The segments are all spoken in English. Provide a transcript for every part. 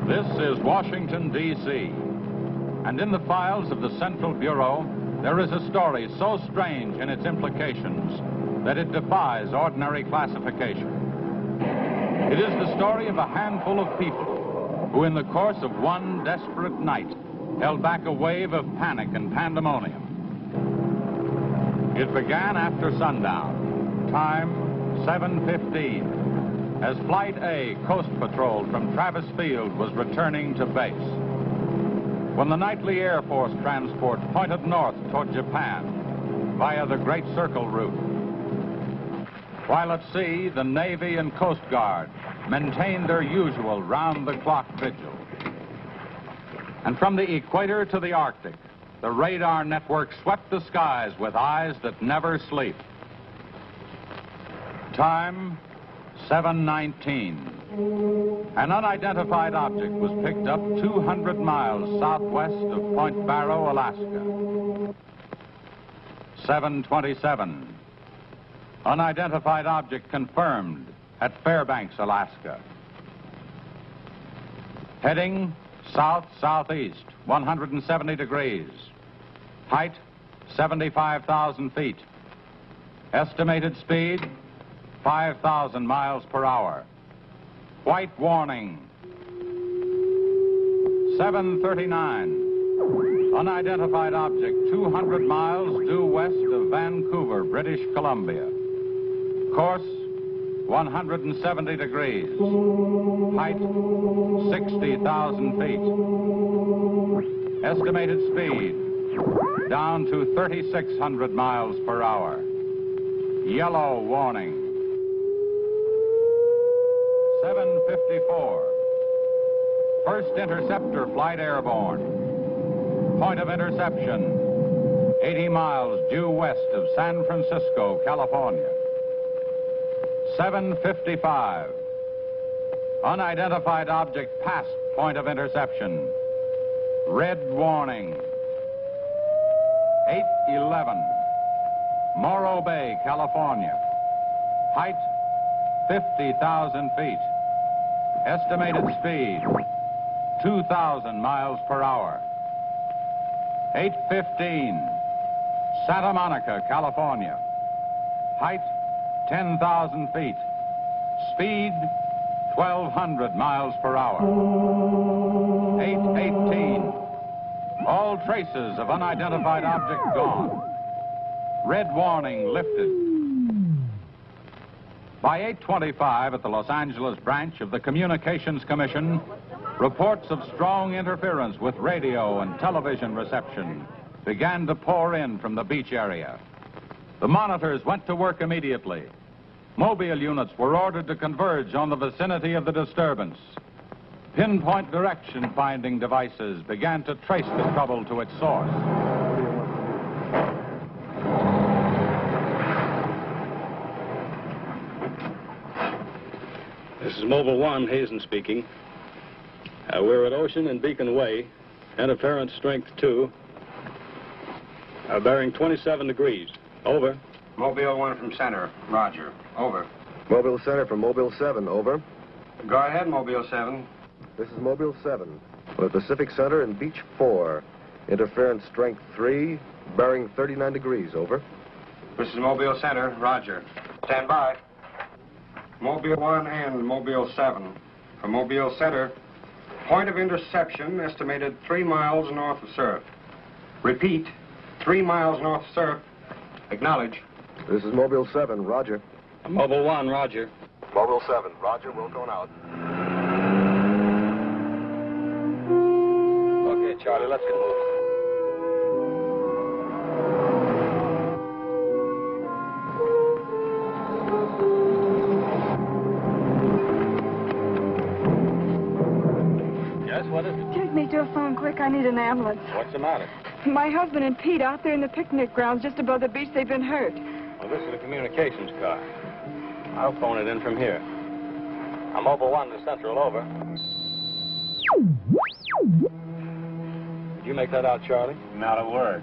This is Washington, D.C., and in the files of the Central Bureau, there is a story so strange in its implications that it defies ordinary classification. It is the story of a handful of people who, in the course of one desperate night, held back a wave of panic and pandemonium. It began after sundown, time 7:15. As Flight A, Coast Patrol from Travis Field, was returning to base. When the nightly Air Force transport pointed north toward Japan via the Great Circle route. While at sea, the Navy and Coast Guard maintained their usual round-the-clock vigil. And from the equator to the Arctic, the radar network swept the skies with eyes that never sleep. Time 7:19. An unidentified object was picked up 200 miles southwest of Point Barrow, Alaska. 7:27. Unidentified object confirmed at Fairbanks, Alaska. Heading south-southeast, 170 degrees. Height, 75,000 feet. Estimated speed, 5,000 miles per hour. White warning. 7:39. Unidentified object 200 miles due west of Vancouver, British Columbia. Course 170 degrees. Height 60,000 feet. Estimated speed down to 3,600 miles per hour. Yellow warning. 7:54. First interceptor flight airborne. Point of interception, 80 miles due west of San Francisco, California. 7:55. Unidentified object past point of interception. Red warning. 8:11. Morro Bay, California. Height, 50,000 feet. Estimated speed, 2,000 miles per hour. 8:15. Santa Monica, California. Height, 10,000 feet. Speed, 1,200 miles per hour. 8:18. All traces of unidentified object gone. Red warning lifted. By 8:25 at the Los Angeles branch of the Communications Commission, reports of strong interference with radio and television reception began to pour in from the beach area. The monitors went to work immediately. Mobile units were ordered to converge on the vicinity of the disturbance. Pinpoint direction finding devices began to trace the trouble to its source. This is Mobile 1, Hazen speaking. We're at Ocean and Beacon Way, interference strength 2, bearing 27 degrees. Over. Mobile 1 from center, roger. Over. Mobile Center from Mobile 7, over. Go ahead, Mobile 7. This is Mobile 7, with Pacific Center and Beach 4. Interference strength 3, bearing 39 degrees, over. This is Mobile Center, roger. Stand by. Mobile 1 and Mobile 7. From Mobile Center, point of interception estimated 3 miles north of surf. Repeat, 3 miles north of surf. Acknowledge. This is Mobile 7, roger. Mobile 1, roger. Mobile 7, roger, we'll go out. Okay, Charlie, let's get moving. Yes, what is it? Take me to a phone quick. I need an ambulance. What's the matter? My husband and Pete out there in the picnic grounds just above the beach. They've been hurt. Well, this is a communications car. I'll phone it in from here. I'm Mobile 1 to Central, over. Did you make that out, Charlie? Not a word.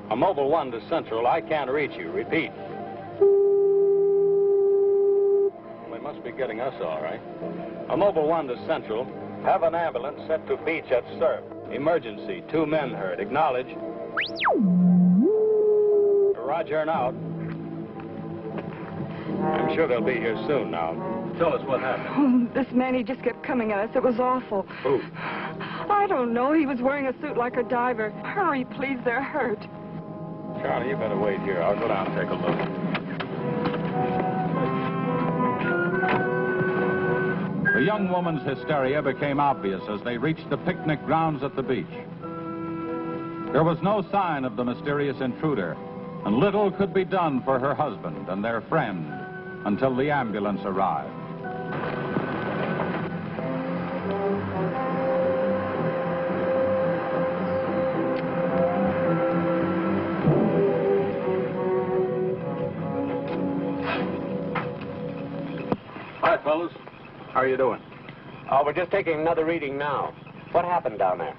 I'm Mobile 1 to Central. I can't reach you. Repeat. Well, they must be getting us all right. I'm Mobile 1 to Central. Have an ambulance sent to beach at surf. Emergency. 2 men hurt. Acknowledge. Roger and out. I'm sure they'll be here soon now. Tell us what happened. Oh, this man, he just kept coming at us. It was awful. Who? I don't know. He was wearing a suit like a diver. Hurry, please. They're hurt. Charlie, you better wait here. I'll go down and take a look. The young woman's hysteria became obvious as they reached the picnic grounds at the beach. There was no sign of the mysterious intruder, and little could be done for her husband and their friend until the ambulance arrived. Hi, fellas. How are you doing? Oh, we're just taking another reading now. What happened down there?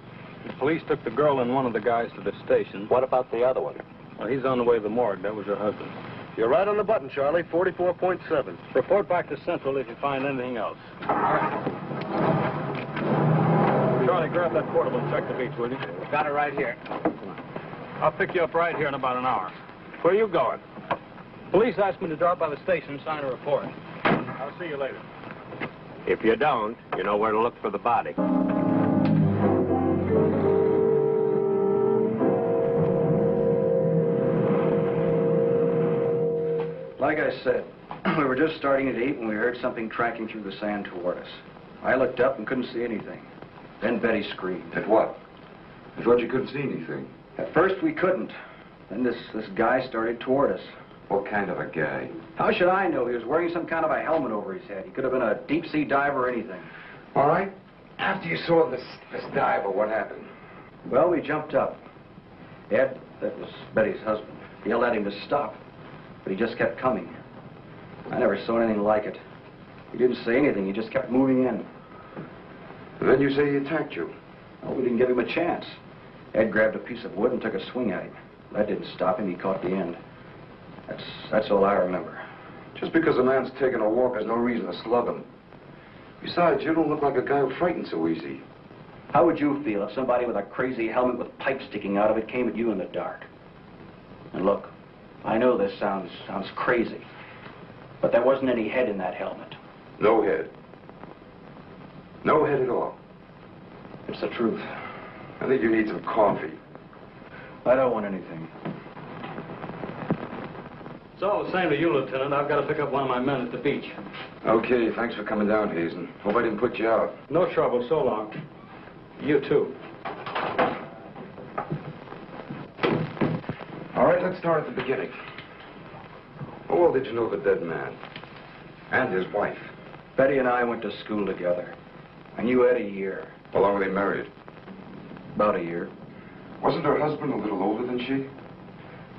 The police took the girl and one of the guys to the station. What about the other one? Well, he's on the way to the morgue. That was her husband. You're right on the button, Charlie. 44.7. Report back to Central if you find anything else. Charlie, grab that portable and check the beach, will you? Got it right here. I'll pick you up right here in about an hour. Where are you going? Police asked me to drop by the station and sign a report. I'll see you later. If you don't, you know where to look for the body. Like I said, we were just starting to eat when we heard something tracking through the sand toward us. I looked up and couldn't see anything. Then Betty screamed. At what? I thought you couldn't see anything. At first we couldn't. Then this guy started toward us. What kind of a guy? How should I know? He was wearing some kind of a helmet over his head. He could have been a deep-sea diver or anything. All right. After you saw this diver, what happened? Well, we jumped up. Ed, that was Betty's husband, yelled at him to stop, but he just kept coming. I never saw anything like it. He didn't say anything. He just kept moving in. And then you say he attacked you. Well, we didn't give him a chance. Ed grabbed a piece of wood and took a swing at him. That didn't stop him. He caught the end. That's all I remember. Just because a man's taking a walk, there's no reason to slug him. Besides, you don't look like a guy who frightens so easy. How would you feel if somebody with a crazy helmet with pipes sticking out of it came at you in the dark? And look, I know this sounds crazy, but there wasn't any head in that helmet. No head. No head at all. It's the truth. I think you need some coffee. I don't want anything. It's all the same to you, Lieutenant. I've got to pick up one of my men at the beach. Okay, thanks for coming down, Hazen. Hope I didn't put you out. No trouble. So long. You too. All right, let's start at the beginning. How well did you know the dead man? And his wife? Betty and I went to school together. I knew Ed a year. How long were they married? About a year. Wasn't her husband a little older than she?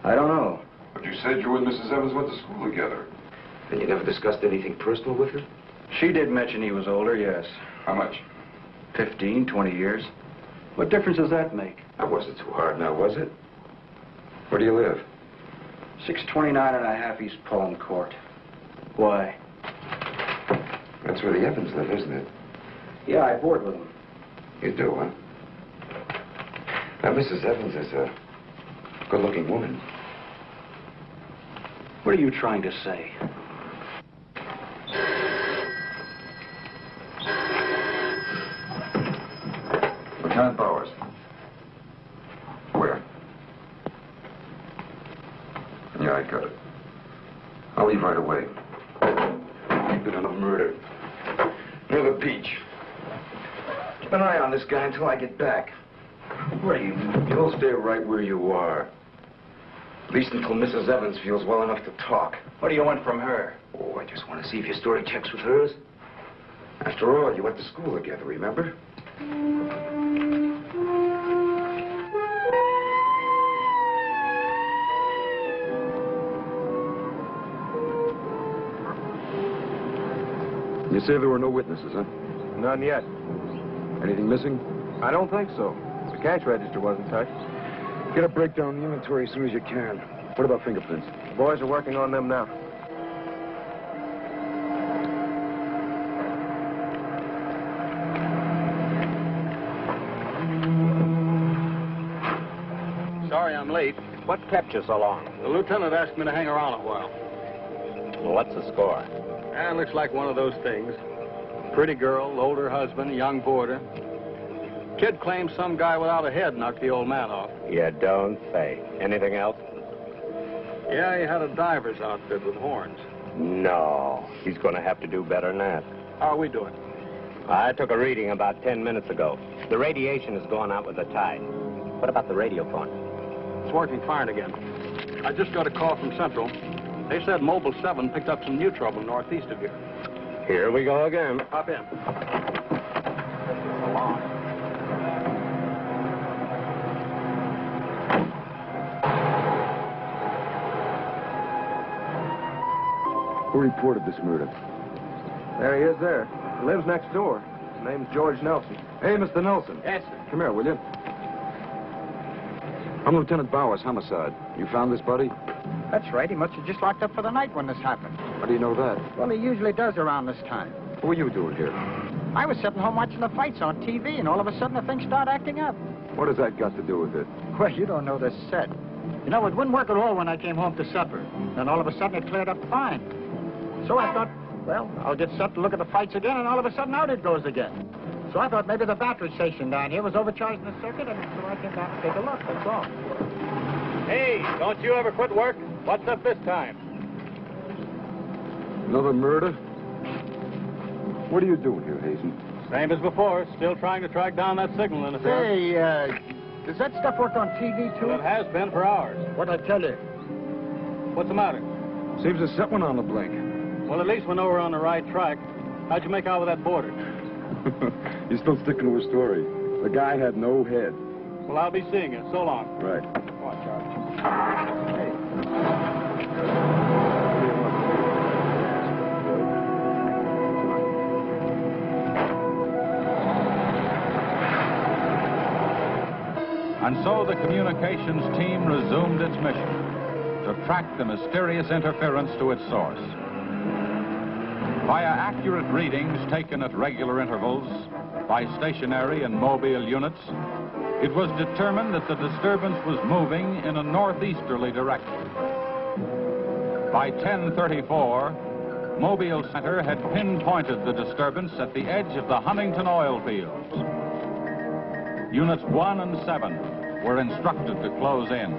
I don't know. But you said you and Mrs. Evans went to school together. And you never discussed anything personal with her? She did mention he was older, yes. How much? 15, 20 years. What difference does that make? That wasn't too hard now, was it? Where do you live? 629 and a half East Palm Court. Why? That's where the Evans live, isn't it? Yeah, I board with them. You do, huh? Now, Mrs. Evans is a good-looking woman. What are you trying to say? Lieutenant Bowers. Where? Yeah, I got it. I'll leave right away. Keep it on a murder. Near the beach. Keep an eye on this guy until I get back. What are you? You'll stay right where you are. At least until Mrs. Evans feels well enough to talk. What do you want from her? Oh, I just want to see if your story checks with hers. After all, you went to school together, remember? You say there were no witnesses, huh? None yet. Anything missing? I don't think so. The cash register wasn't touched. Get a breakdown of the inventory as soon as you can. What about fingerprints? The boys are working on them now. I'm late. What kept you so long? The lieutenant asked me to hang around a while. Well, what's the score? It looks like one of those things. Pretty girl, older husband, young boarder. Kid claims some guy without a head knocked the old man off. You don't say. Anything else? Yeah, he had a diver's outfit with horns. No. He's going to have to do better than that. How are we doing? I took a reading about 10 minutes ago. The radiation is going out with the tide. What about the radio phone? It's working fine again. I just got a call from Central. They said Mobile 7 picked up some new trouble northeast of here. Here we go again. Hop in. Who reported this murder? There he is there. He lives next door. His name's George Nelson. Hey, Mr. Nelson. Yes, sir. Come here, will you? I'm Lieutenant Bowers, homicide. You found this buddy? That's right. He must have just locked up for the night when this happened. How do you know that? Well, he usually does around this time. What were you doing here? I was sitting home watching the fights on TV, and all of a sudden the thing started acting up. What has that got to do with it? Well, you don't know this set. You know, it wouldn't work at all when I came home to supper. Then all of a sudden it cleared up fine. So I thought, well, I'll get set to look at the fights again, and all of a sudden out it goes again. So I thought maybe the battery station down here was overcharging the circuit, and so I came down to take a look, that's all. Hey, don't you ever quit work? What's up this time? Another murder? What are you doing here, Hazen? Same as before. Still trying to track down that signal interference. Hey, does that stuff work on TV, too? Well, it has been for hours. What'd I tell you? What's the matter? Seems to set one on the blink. Well, at least we know we're on the right track. How'd you make out with that boarder? You're still sticking to a story. The guy had no head. Well, I'll be seeing you. So long. Right. Come on, Charlie. And so the communications team resumed its mission to track the mysterious interference to its source. Via accurate readings taken at regular intervals by stationary and mobile units, it was determined that the disturbance was moving in a northeasterly direction. By 10:34, Mobile Center had pinpointed the disturbance at the edge of the Huntington oil fields. Units 1 and 7 were instructed to close in.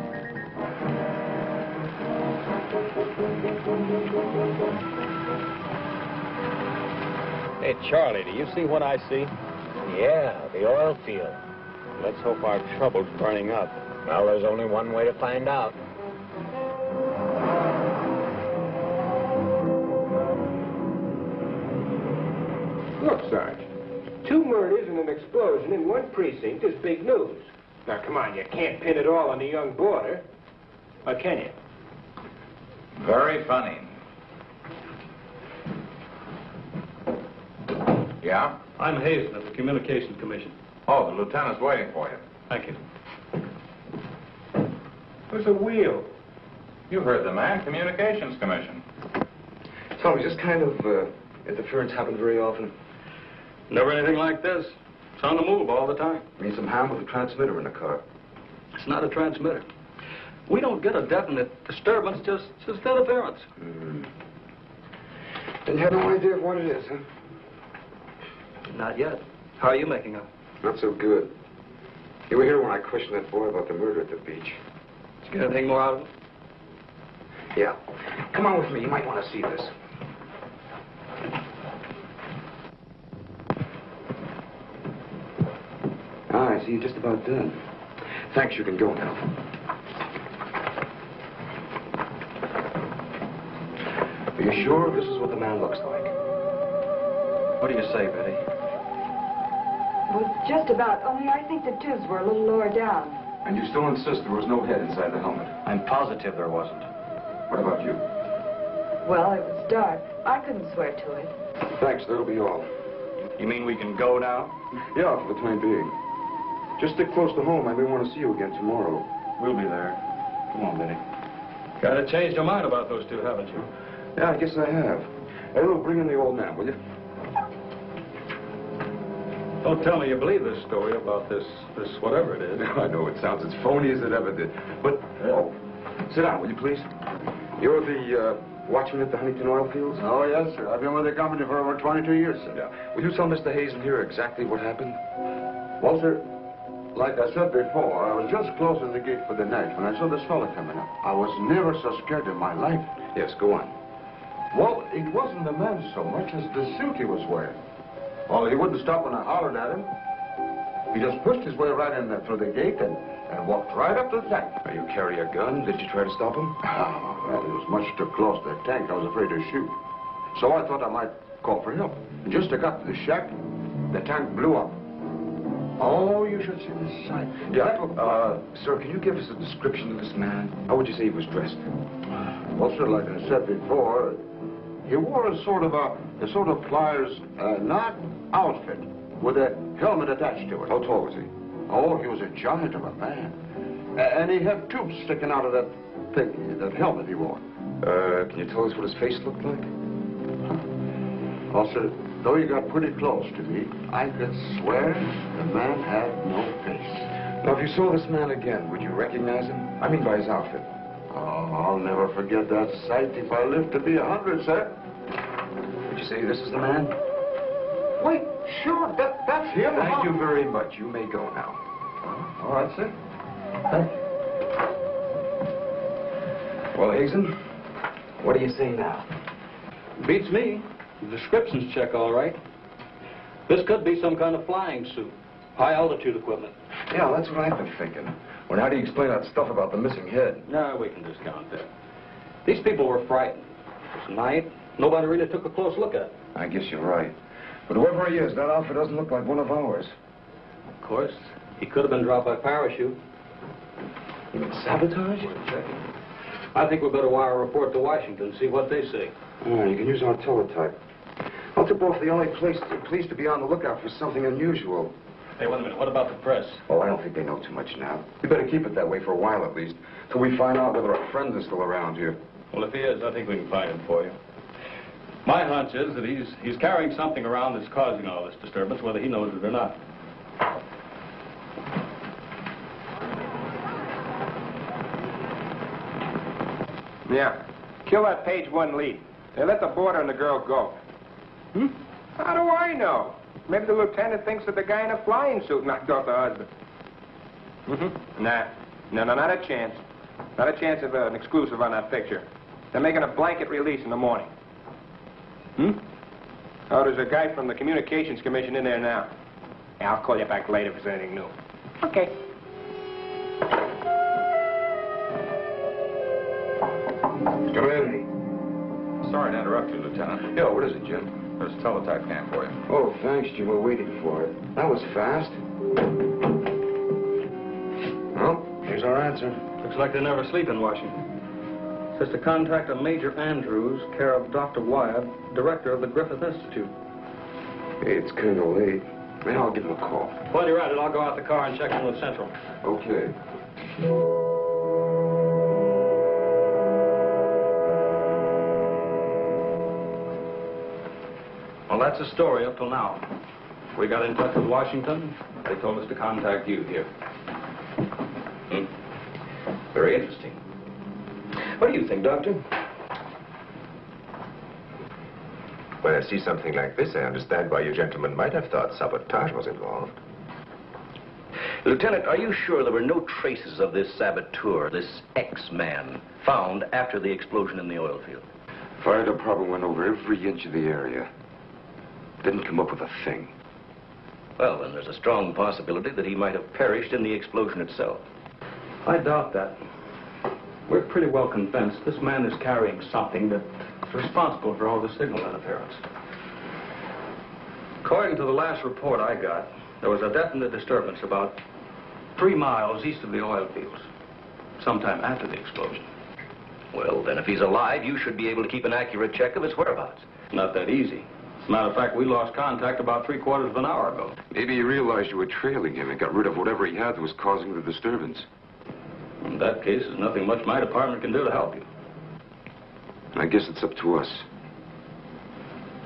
Hey, Charlie, do you see what I see? Yeah, the oil field. Let's hope our trouble's burning up. Well, there's only one way to find out. Look, Sarge, 2 murders and an explosion in one precinct is big news. Now, come on, you can't pin it all on the young boarder. Or can you? Very funny. Yeah? I'm Hazen of the Communications Commission. Oh, the lieutenant's waiting for you. Thank you. Where's the wheel? You heard the man, Communications Commission. Tell me, just kind of interference happen very often? Never anything like this. It's on the move all the time. I mean, some ham with a transmitter in the car. It's not a transmitter. We don't get a definite disturbance, just interference. And you have no idea of what it is, huh? Not yet. How are you making out? Not so good. You were here when I questioned that boy about the murder at the beach. Did you get anything more out of him? Yeah. Come on with me. You might want to see this. I see you're just about done. Thanks, you can go now. Are you sure this is what the man looks like? What do you say, Betty? Well, just about, only I think the tubes were a little lower down. And you still insist there was no head inside the helmet? I'm positive there wasn't. What about you? Well, it was dark. I couldn't swear to it. Thanks, that'll be all. You mean we can go now? Yeah, for the time being. Just stick close to home. I may want to see you again tomorrow. We'll be there. Come on, Betty. Kind of changed your mind about those two, haven't you? Yeah, I guess I have. Hey, look, bring in the old man, will you? Don't tell me you believe this story about this whatever it is. I know it sounds as phony as it ever did. But, oh, sit down, will you please? You're the watchman at the Huntington oil fields? Oh, yes, sir. I've been with the company for over 22 years, sir. Yeah. Will you tell Mr. Hazen here exactly what happened? Well, sir, like I said before, I was just closing the gate for the night when I saw this fella coming up. I was never so scared in my life. Yes, go on. Well, it wasn't the man so much as the suit he was wearing. Well, he wouldn't stop when I hollered at him. He just pushed his way right in there through the gate and walked right up to the tank. Are you carry a gun? Did you try to stop him? Oh, well, he was much too close to the tank. I was afraid to shoot. So I thought I might call for help. And just as I got to the shack, the tank blew up. Oh, you should see the sight. Yeah, sir, can you give us a description of this man? How would you say he was dressed? Well, sir, like I said before, he wore a sort of pliers, not outfit, with a helmet attached to it. How tall was he? Oh, he was a giant of a man. And he had tubes sticking out of that thing, that helmet he wore. Can you tell us what his face looked like? Well, sir, though he got pretty close to me, I could swear the man had no face. Now, if you saw this man again, would you recognize him? I mean by his outfit. Oh, I'll never forget that sight if I live to be 100, sir. Would you say this is the man? Wait, sure, that's him. Thank you very much. You may go now. All right, sir. Thank you. Well, Hazen, what do you say now? Beats me. The descriptions check all right. This could be some kind of flying suit. High altitude equipment. Yeah, that's what I've been thinking. Well, how do you explain that stuff about the missing head? No, we can discount that. These people were frightened. It was night. Nobody really took a close look at it. I guess you're right. But whoever he is, that outfit doesn't look like one of ours. Of course, he could have been dropped by parachute. You mean sabotage? We're checking. I think we better wire a report to Washington, see what they say. Oh, you can use our teletype. Well, it's both the only police to be on the lookout for something unusual. Hey, wait a minute. What about the press? Oh, I don't think they know too much now. We better keep it that way for a while at least, till we find out whether our friend is still around here. Well, if he is, I think we can find him for you. My hunch is that he's carrying something around that's causing all this disturbance, whether he knows it or not. Yeah. Kill that page 1 lead. They let the boarder and the girl go. How do I know? Maybe the lieutenant thinks that the guy in a flying suit knocked off the husband. Nah. No, not a chance. Not a chance of an exclusive on that picture. They're making a blanket release in the morning. Oh, there's a guy from the Communications Commission in there now. Yeah, I'll call you back later if there's anything new. Okay. Come in. Sorry to interrupt you, Lieutenant. Yeah, what is it, Jim? There's a teletype cam for you. Oh, thanks, Jim. We're waiting for it. That was fast. Well, here's our answer. Looks like they never sleep in Washington. Says to contact a Major Andrews, care of Dr. Wyatt, director of the Griffith Institute. Hey, it's kind of late. Maybe I'll give him a call. While you're at it, I'll go out the car and check in with Central. Okay. Well, that's the story up till now. We got in touch with Washington. They told us to contact you here. Very interesting. What do you think, Doctor? When I see something like this, I understand why you gentlemen might have thought sabotage was involved. Lieutenant, are you sure there were no traces of this saboteur, this X-man, found after the explosion in the oil field? Fire department went over every inch of the area. Didn't come up with a thing. Well, then there's a strong possibility that he might have perished in the explosion itself. I doubt that. We're pretty well convinced this man is carrying something that's responsible for all the signal interference. According to the last report I got, there was a definite disturbance about 3 miles east of the oil fields, sometime after the explosion. Well, then if he's alive, you should be able to keep an accurate check of his whereabouts. Not that easy. As a matter of fact, we lost contact about 3/4 of an hour ago. Maybe he realized you were trailing him and got rid of whatever he had that was causing the disturbance. In that case, there's nothing much my department can do to help you. I guess it's up to us.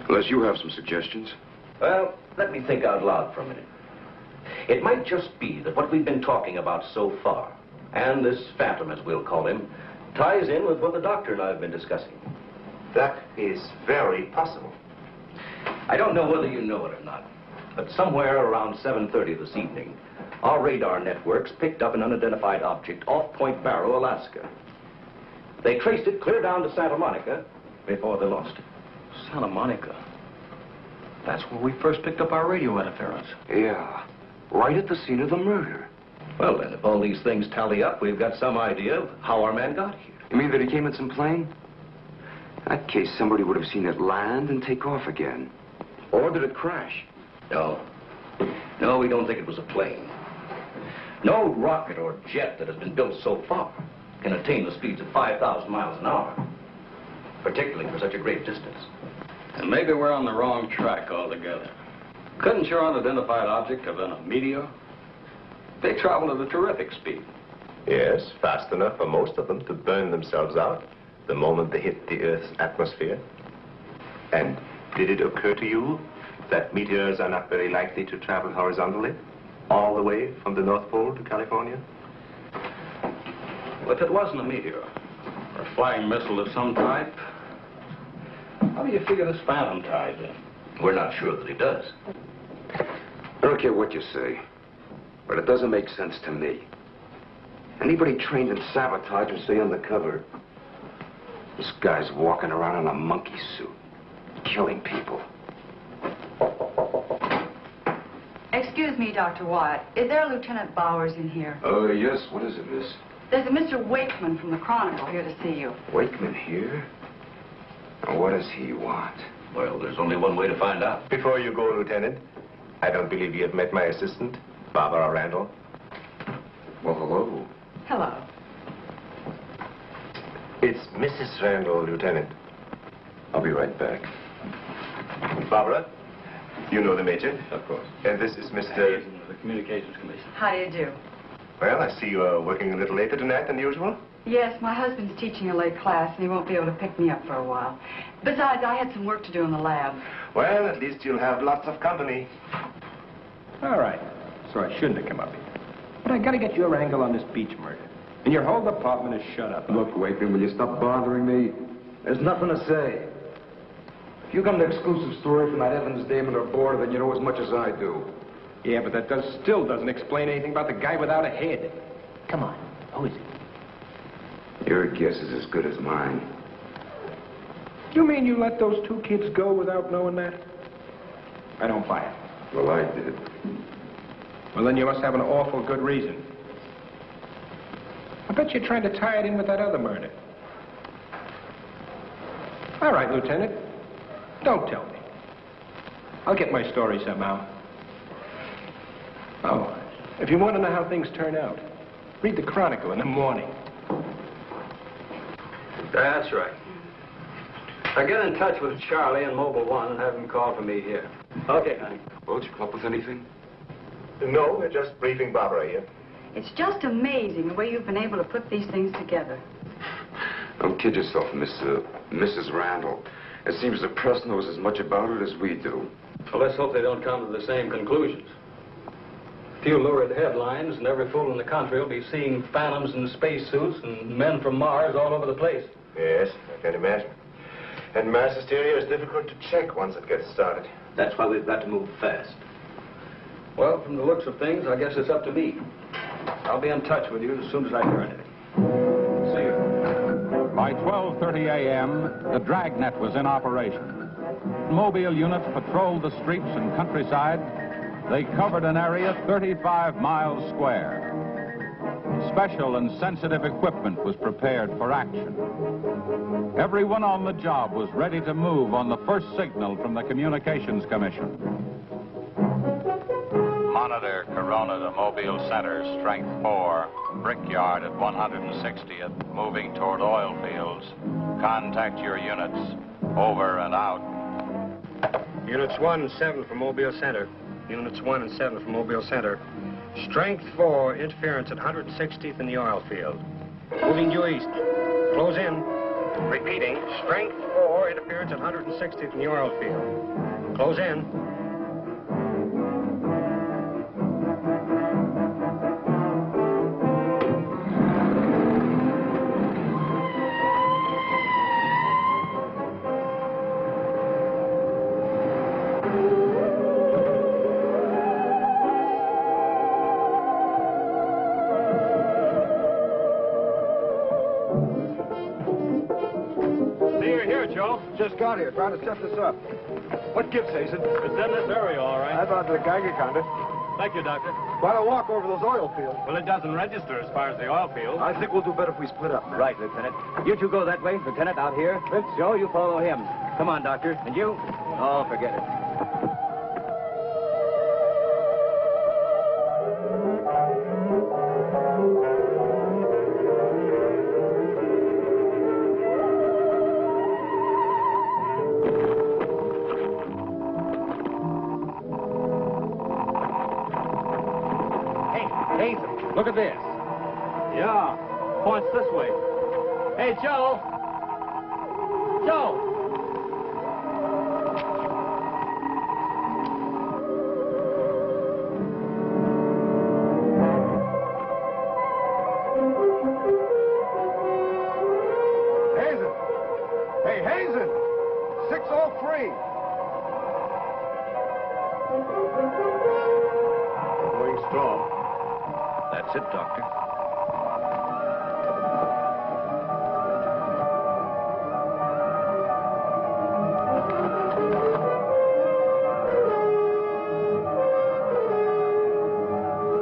Unless you have some suggestions. Well, let me think out loud for a minute. It might just be that what we've been talking about so far, and this phantom, as we'll call him, ties in with what the doctor and I have been discussing. That is very possible. I don't know whether you know it or not, but somewhere around 7:30 this evening, our radar networks picked up an unidentified object off Point Barrow, Alaska. They traced it clear down to Santa Monica before they lost it. Santa Monica? That's where we first picked up our radio interference. Yeah, right at the scene of the murder. Well, then, if all these things tally up, we've got some idea of how our man got here. You mean that he came in some plane? In that case, somebody would have seen it land and take off again. Or did it crash? No. No, we don't think it was a plane. No rocket or jet that has been built so far can attain the speeds of 5,000 miles an hour, particularly for such a great distance. And maybe we're on the wrong track altogether. Couldn't your unidentified object have been a meteor? They travel at a terrific speed. Yes, fast enough for most of them to burn themselves out the moment they hit the Earth's atmosphere. And did it occur to you that meteors are not very likely to travel horizontally, all the way from the North Pole to California? Well, if it wasn't a meteor, or a flying missile of some type, how do you figure this phantom ties in? We're not sure that he does. I don't care what you say, but it doesn't make sense to me. Anybody trained in sabotage would stay undercover. This guy's walking around in a monkey suit, killing people. Excuse me, Dr. Wyatt. Is there Lieutenant Bowers in here? Oh, yes. What is it, miss? There's a Mr. Wakeman from the Chronicle here to see you. Wakeman here? Now, what does he want? Well, there's only one way to find out. Before you go, Lieutenant, I don't believe you have met my assistant, Barbara Randall. Well, hello. Hello. It's Mrs. Randall, Lieutenant. I'll be right back. Barbara, you know the Major? Of course. And this is Mr. He's in the Communications Commission. How do you do? Well, I see you are working a little later tonight than usual. Yes, my husband's teaching a late class, and he won't be able to pick me up for a while. Besides, I had some work to do in the lab. Well, at least you'll have lots of company. All right. So I shouldn't have come up here. But I gotta get your angle on this beach murder. And your whole department is shut up. Look, Wakeman, will you stop bothering me? There's nothing to say. If you got an exclusive story from that Evans Damon or Board, then you know as much as I do. Yeah, but that still doesn't explain anything about the guy without a head. Come on. Who is it? Your guess is as good as mine. You mean you let those two kids go without knowing that? I don't buy it. Well, I did. Well, then you must have an awful good reason. I bet you're trying to tie it in with that other murder. All right, Lieutenant. Don't tell me. I'll get my story somehow. Oh, if you want to know how things turn out, read the Chronicle in the morning. That's right. Now get in touch with Charlie in Mobile 1 and have him call for me here. Okay, honey. Well, did you come up with anything? No, we're just briefing Barbara here. It's just amazing the way you've been able to put these things together. Don't kid yourself, Mrs. Randall. It seems the press knows as much about it as we do. Well, let's hope they don't come to the same conclusions. A few lurid headlines, and every fool in the country will be seeing phantoms in spacesuits and men from Mars all over the place. Yes, I can imagine. And mass hysteria is difficult to check once it gets started. That's why we've got to move fast. Well, from the looks of things, I guess it's up to me. I'll be in touch with you as soon as I hear anything. See you. By 12:30 a.m., the dragnet was in operation. Mobile units patrolled the streets and countryside. They covered an area 35 miles square. Special and sensitive equipment was prepared for action. Everyone on the job was ready to move on the first signal from the Communications Commission. Monitor Corona to Mobile Center, strength 4, Brickyard at 160th, moving toward oil fields. Contact your units. Over and out. Units 1 and 7 from Mobile Center. Units 1 and 7 from Mobile Center. Strength 4, interference at 160th in the oil field. Moving due east. Close in. Repeating, strength 4, interference at 160th in the oil field. Close in. out here trying to set this up. What gives, Hazen? It's in this area, all right. I thought the Geiger counter. Thank you, Doctor. Why don't walk over those oil fields? Well, it doesn't register as far as the oil field. I think we'll do better if we split up, man. Right, Lieutenant. You two go that way. Lieutenant, out here. Joe, you follow him. Come on, Doctor. And you? Oh, forget it. Look at this. Yeah, points this way. Hey, Joe. Joe. Hazen. Hey, Hazen. 603. Going strong. That's it, Doctor.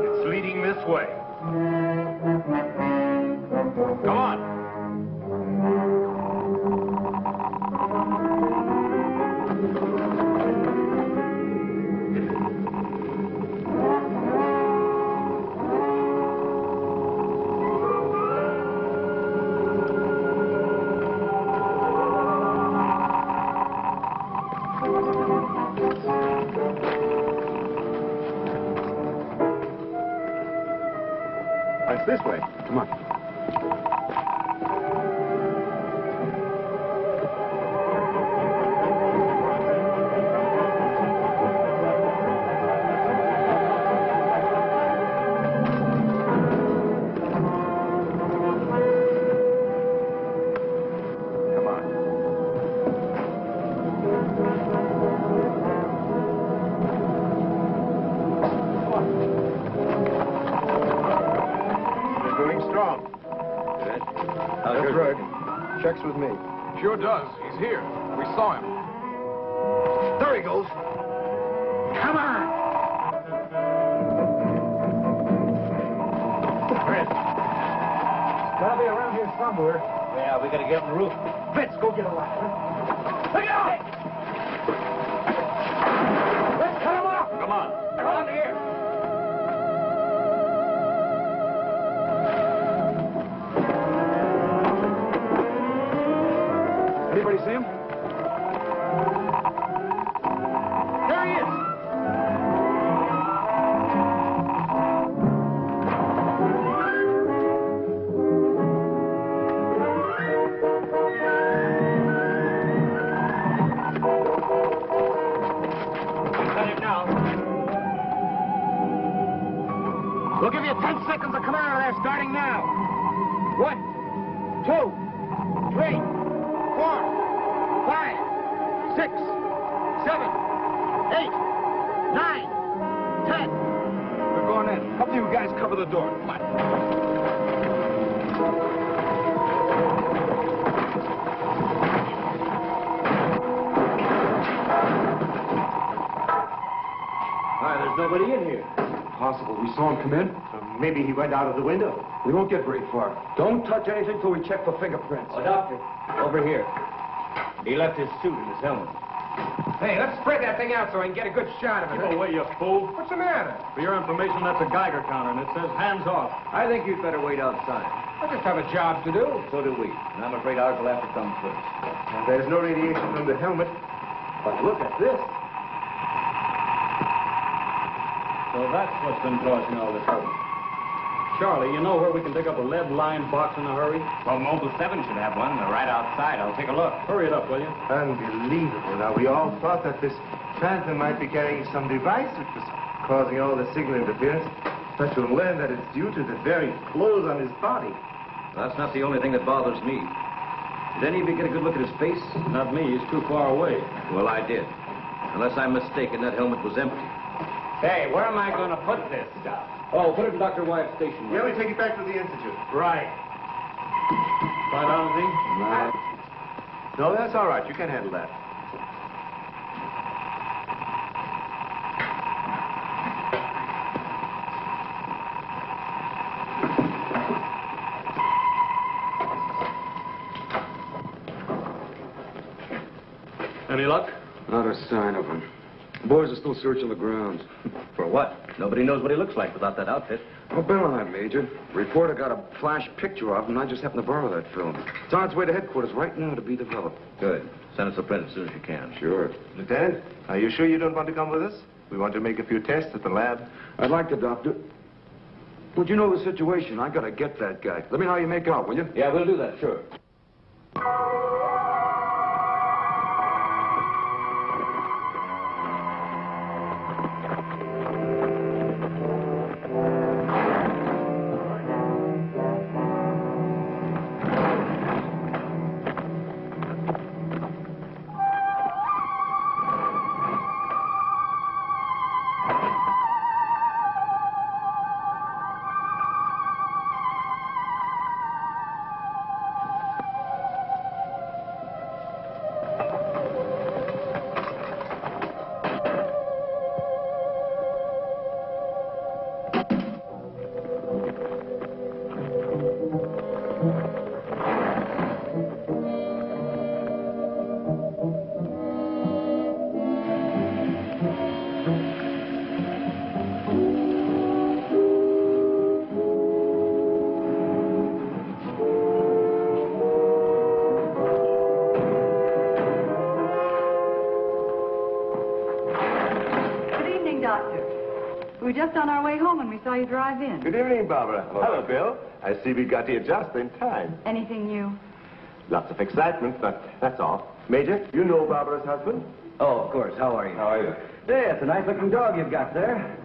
It's leading this way. Come on. It's this way. Come on. That's right. Checks with me. Sure does. He's here. We saw him. There he goes. Come on. Gotta be around here somewhere. Yeah, we gotta get on the roof. Fitz, go get a ladder. Look out! Let's cut him off. Come on. Around here. Anybody see him? There he is. Cut him now. We'll give you 10 seconds to come out of there, starting now. 1, 2, 3, 4, 5, 6, 7, 8, 9, 10. We're going in. Up to you guys cover the door. Come on. Why, there's nobody in here. Possible. We saw him come in. Maybe he went out of the window. We won't get very far. Don't touch anything till we check for fingerprints. Oh, Doctor, over here. He left his suit and his helmet. Hey, let's spread that thing out so I can get a good shot of it. Keep away, you fool. What's the matter? For your information, that's a Geiger counter, and it says hands off. I think you'd better wait outside. I just have a job to do. So do we. And I'm afraid ours will have to come first. And there's no radiation from the helmet. But look at this. So that's what's been causing all this trouble. Charlie, you know where we can pick up a lead-lined box in a hurry? Well, Mobile 7 should have one. They're right outside. I'll take a look. Hurry it up, will you? Unbelievable. Now, we all thought that this phantom might be carrying some device which was causing all the signal interference. But you'll learn that it's due to the very clothes on his body. That's not the only thing that bothers me. Did any of you get a good look at his face? Not me. He's too far away. Well, I did. Unless I'm mistaken, that helmet was empty. Hey, where am I going to put this stuff? Oh, put it in Dr. Wyatt's station. Yeah, we take it back to the Institute. Right. Lie down, Z. No, that's all right. You can handle that. Any luck? Not a sign of him. The boys are still searching the grounds. For what? Nobody knows what he looks like without that outfit. Well, bet on that, Major. Reporter got a flash picture of him, and I just happened to borrow that film. It's on its way to headquarters right now to be developed. Good. Send us a print as soon as you can. Sure. Lieutenant, are you sure you don't want to come with us? We want to make a few tests at the lab. I'd like to, Doctor. But you know the situation. I gotta get that guy. Let me know how you make out, will you? Yeah, we'll do that, sure. We were just on our way home when we saw you drive in. Good evening, Barbara. Hello, Bill. I see we got here just in time. Anything new? Lots of excitement, but that's all. Major, you know Barbara's husband? Oh, of course. How are you? How are you? Yeah, it's a nice-looking dog you've got there.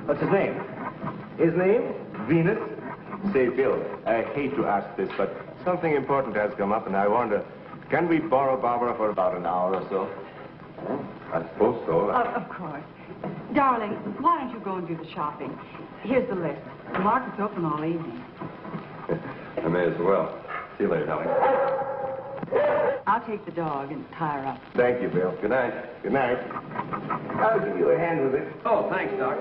What's his name? His name? Venus. Say, Bill, I hate to ask this, but something important has come up, and I wonder, can we borrow Barbara for about an hour or so? I suppose so. Of course. Darling, why don't you go and do the shopping? Here's the list. The market's open all evening. I may as well. See you later, Ellie. I'll take the dog and tie her up. Thank you, Bill. Good night. Good night. I'll give you a hand with it. Oh, thanks, Doc.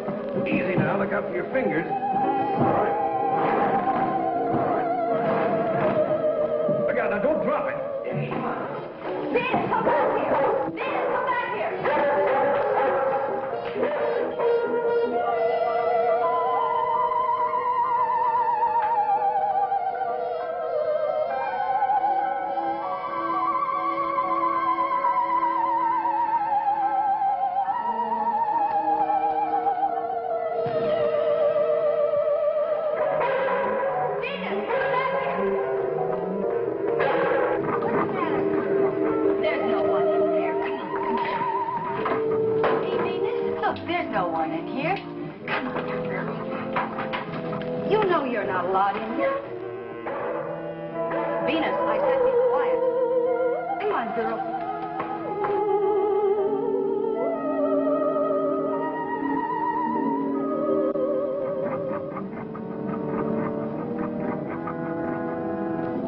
Easy now. Look out for your fingers. All right. Look out now. Don't drop it. Ben, come back here. Ben, come back here.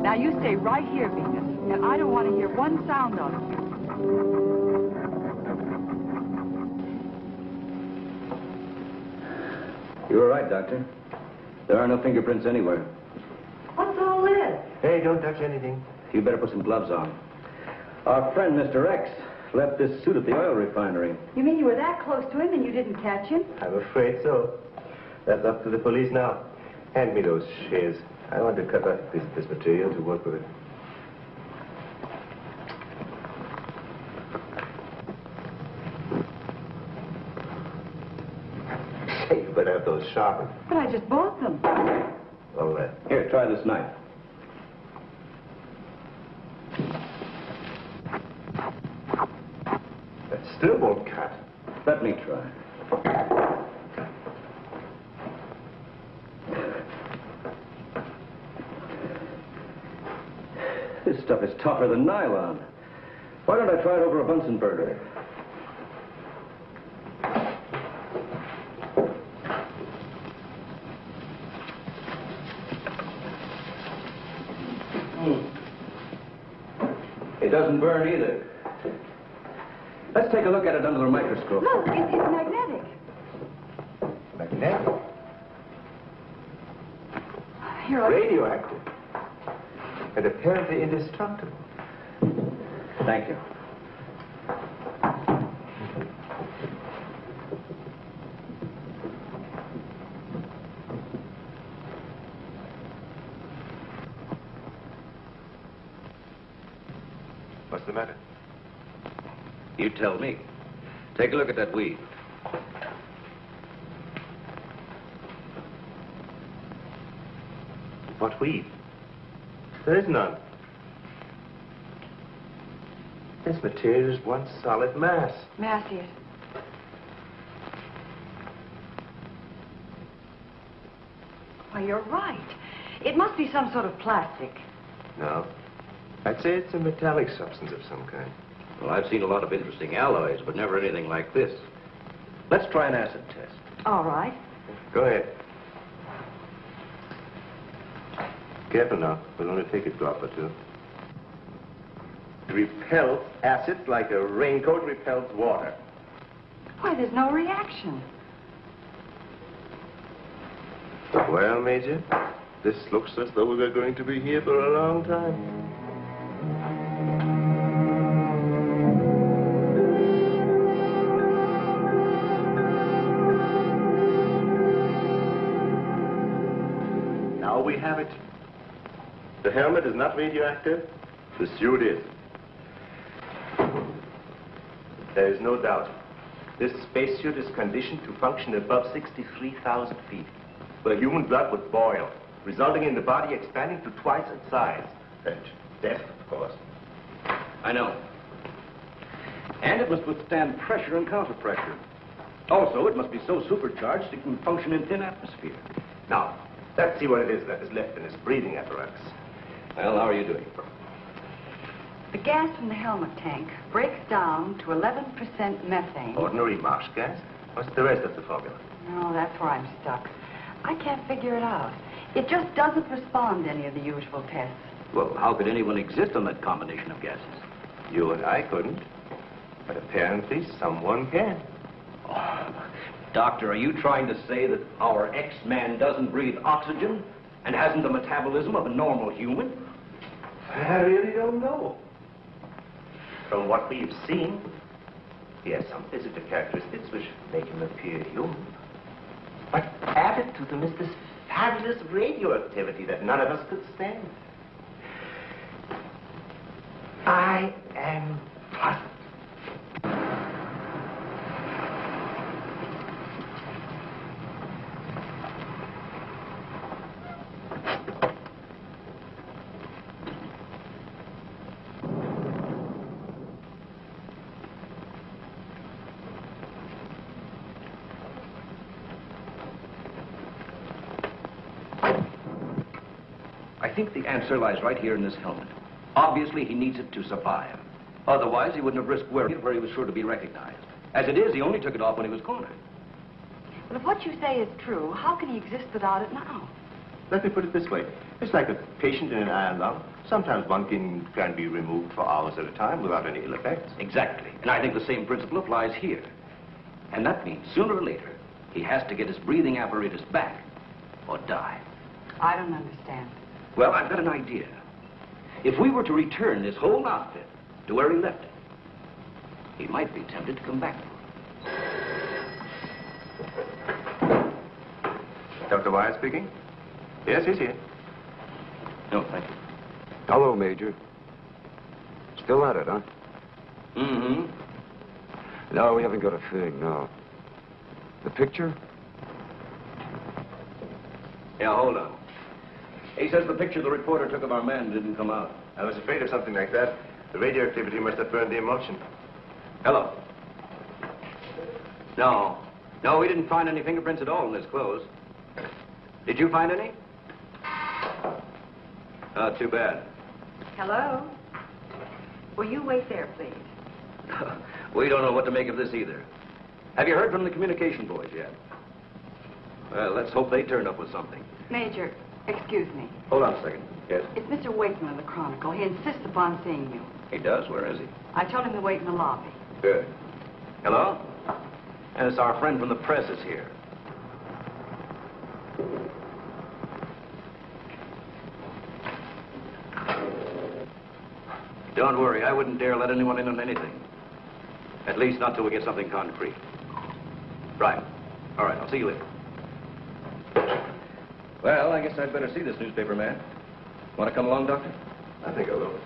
Now you stay right here, Venus, and I don't want to hear one sound of it. You were right, Doctor. There are no fingerprints anywhere. What's all this? Hey, don't touch anything. You better put some gloves on. Our friend, Mr. X, left this suit at the oil refinery. You mean you were that close to him and you didn't catch him? I'm afraid so. That's up to the police now. Hand me those shears. I want to cut off this material to work with it. Hey, you better have those sharpened. But I just bought them. Well, Here, try this knife. that still won't cut. Let me try. This stuff is tougher than nylon. Why don't I try it over a Bunsen burner? It doesn't burn either. Let's take a look at it under the microscope. Look, it's magnetic. Magnetic? Here, Radioactive. And apparently indestructible. Thank you. matter? You tell me. Take a look at that weed. What weed? There is none. This material is one solid mass. May I see it? Why, you're right. It must be some sort of plastic. No. I'd say it's a metallic substance of some kind. Well, I've seen a lot of interesting alloys, but never anything like this. Let's try an acid test. All right. Go ahead. Careful now. We'll only take a drop or two. It repels acid like a raincoat repels water. Why, there's no reaction. Well, Major, this looks as though we're going to be here for a long time. Now we have it. The helmet is not radioactive. The suit is. There is no doubt. This spacesuit is conditioned to function above 63,000 feet, where human blood would boil, resulting in the body expanding to twice its size. And death, of course. I know. And it must withstand pressure and counter-pressure. Also, it must be so supercharged it can function in thin atmosphere. Now, let's see what it is that is left in this breathing apparatus. Well, how are you doing? The gas from the helmet tank breaks down to 11% methane. Ordinary marsh gas? What's the rest of the formula? No, that's where I'm stuck. I can't figure it out. It just doesn't respond to any of the usual tests. Well, how could anyone exist on that combination of gases? You and I couldn't. But apparently someone can. Oh, Doctor, are you trying to say that our X-Man doesn't breathe oxygen and hasn't the metabolism of a normal human? I really don't know. From what we've seen, he has some physical characteristics which make him appear human. But added to them is this fabulous radioactivity that none of us could stand. I am puzzled. I think the answer lies right here in this helmet. Obviously, he needs it to survive. Otherwise, he wouldn't have risked wearing it where he was sure to be recognized. As it is, he only took it off when he was cornered. But if what you say is true, how can he exist without it now? Let me put it this way. It's like a patient in an iron lung. Sometimes one can be removed for hours at a time without any ill effects. Exactly. And I think the same principle applies here. And that means sooner or later, he has to get his breathing apparatus back or die. I don't understand. Well, I've got an idea. If we were to return this whole outfit to where he left it, he might be tempted to come back for it. Dr. Wyatt speaking? Yes, he's here. No, thank you. Hello, Major. Still at it, huh? Mm-hmm. No, we haven't got a thing, no. The picture? Yeah, hold on. He says the picture the reporter took of our man didn't come out. I was afraid of something like that. The radioactivity must have burned the emulsion. Hello. No. No, we didn't find any fingerprints at all in his clothes. Did you find any? Not too bad. Hello? Will you wait there, please? We don't know what to make of this either. Have you heard from the communication boys yet? Well, let's hope they turn up with something. Major, excuse me. Hold on a second. Yes? It's Mr. Wakeman of the Chronicle. He insists upon seeing you. He does? Where is he? I told him to wait in the lobby. Good. Hello? And it's our friend from the press is here. Don't worry, I wouldn't dare let anyone in on anything. At least not till we get something concrete. Right. All right, I'll see you later. Well, I guess I'd better see this newspaper man. Want to come along, Doctor? I think I will.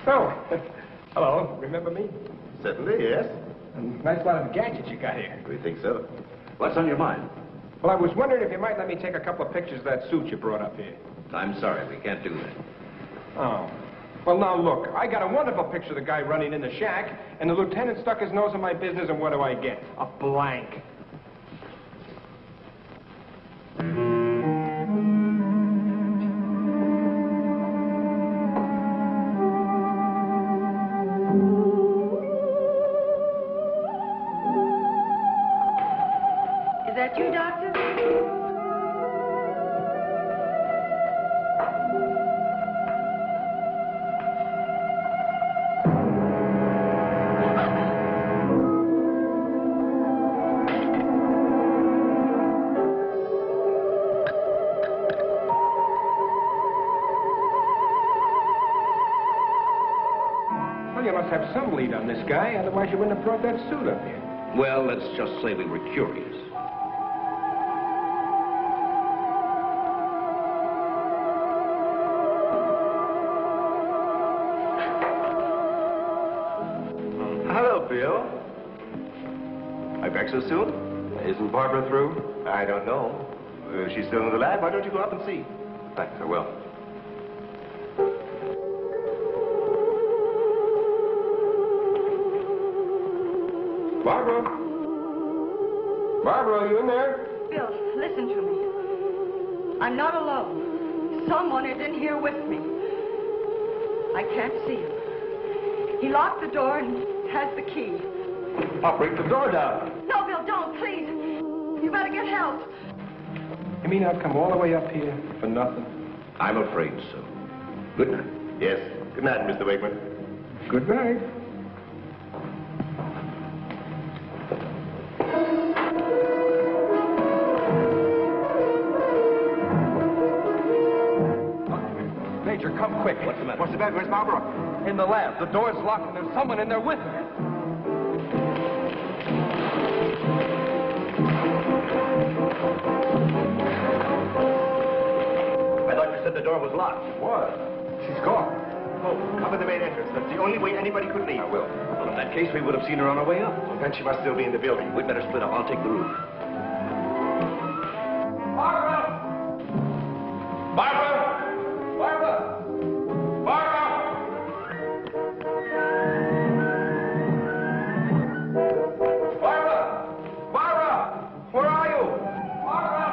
Oh, hello. Remember me? Certainly, yes. A nice lot of gadgets you got here. We think so. What's on your mind? Well, I was wondering if you might let me take a couple of pictures of that suit you brought up here. I'm sorry, we can't do that. Oh. Well, now, look, I got a wonderful picture of the guy running in the shack, and the lieutenant stuck his nose in my business, and what do I get? A blank. Is that you, Doctor? Well, you must have some lead on this guy, otherwise you wouldn't have brought that suit up here. Well, let's just say we were curious. Hello, Bill. Are you back so soon? Isn't Barbara through? I don't know. She's still in the lab. Why don't you go up and see? Thanks, I will. Barbara? Barbara, are you in there? Bill, listen to me. I'm not alone. Someone is in here with me. I can't see him. He locked the door and has the key. I'll break the door down. No, Bill, don't, please. You better get help. You mean I've come all the way up here for nothing? I'm afraid so. Good night. Yes. Good night, Mr. Wakeman. Good night. Major, come quick. What's the matter? What's the matter? Where's Barbara? In the lab. The door's locked and there's someone in there with her. I thought you said the door was locked. What? She's gone. Oh, cover the main entrance. That's the only way anybody could leave. I will. Well, in that case, we would have seen her on her way up. Well, then she must still be in the building. We'd better split up. I'll take the roof. Barbara! Barbara! Barbara! Barbara! Barbara! Barbara! Where are you? Barbara!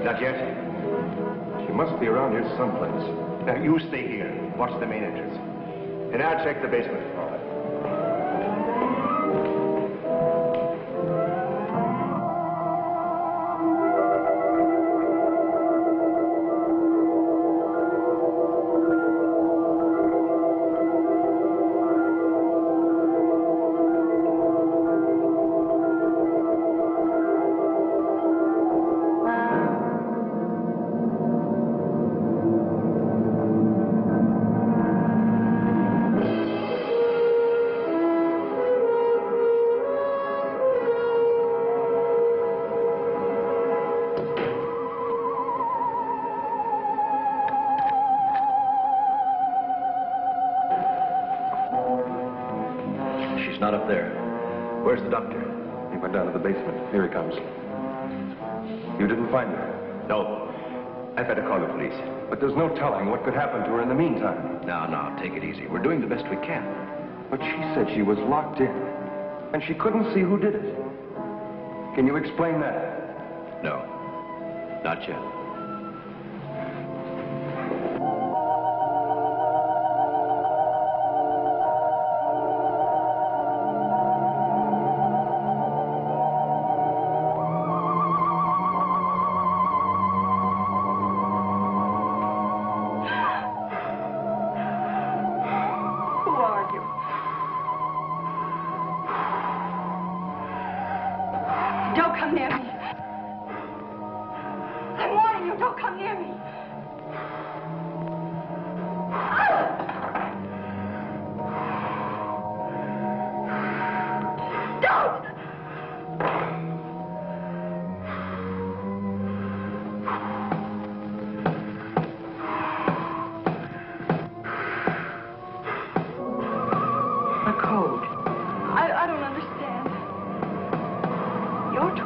Not yet. She must be around here someplace. Now, you stay here. Watch the main entrance. And I'll check the basement. She's not up there. Where's the doctor? He went down to the basement. Here he comes. You didn't find her? No. I'd better call the police. But there's no telling what could happen to her in the meantime. Now, take it easy. We're doing the best we can. But she said she was locked in, and she couldn't see who did it. Can you explain that? No. Not yet.